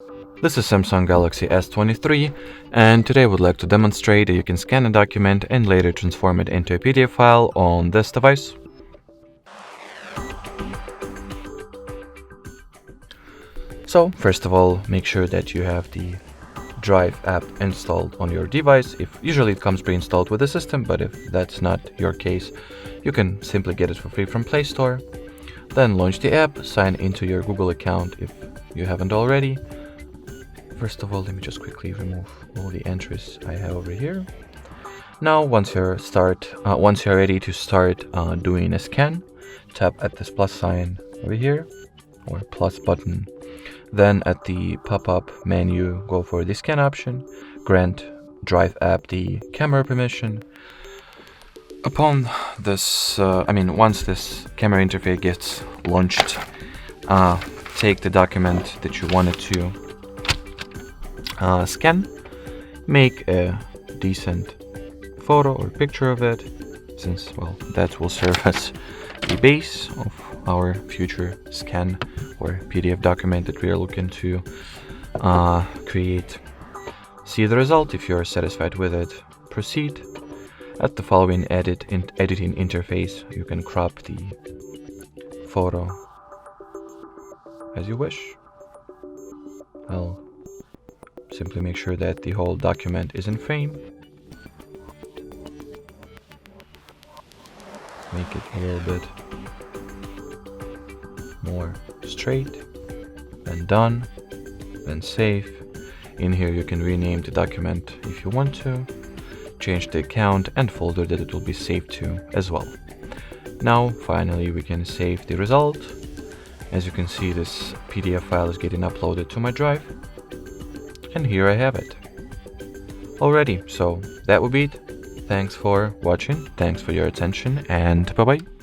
This is Samsung Galaxy S23, and today I would like to demonstrate that you can scan a document and later transform it into a PDF file on this device. So, first of all, make sure that you have the Drive app installed on your device. Usually it comes pre-installed with the system, but if that's not your case, you can simply get it for free from Play Store. Then launch the app, sign into your Google account if you haven't already. First of all, let me just quickly remove all the entries I have over here. Now, once you're ready to start doing a scan, tap at this plus sign over here, or plus button. Then at the pop-up menu, go for the scan option, grant Drive app the camera permission. Upon this, once this camera interface gets launched, take the document that you wanted to scan, make a decent photo or picture of it, since, well, that will serve as the base of our future scan or PDF document that we are looking to create. See the result. If you are satisfied with it, proceed. At the following editing interface, you can crop the photo as you wish. I'll simply make sure that the whole document is in frame. Make it a little bit more straight, then done, then save. In here you can rename the document if you want to, change the account and folder that it will be saved to as well. Now finally we can save the result. As you can see, this PDF file is getting uploaded to my drive, and here I have it already. So that would be it. Thanks for watching, thanks for your attention, and bye bye.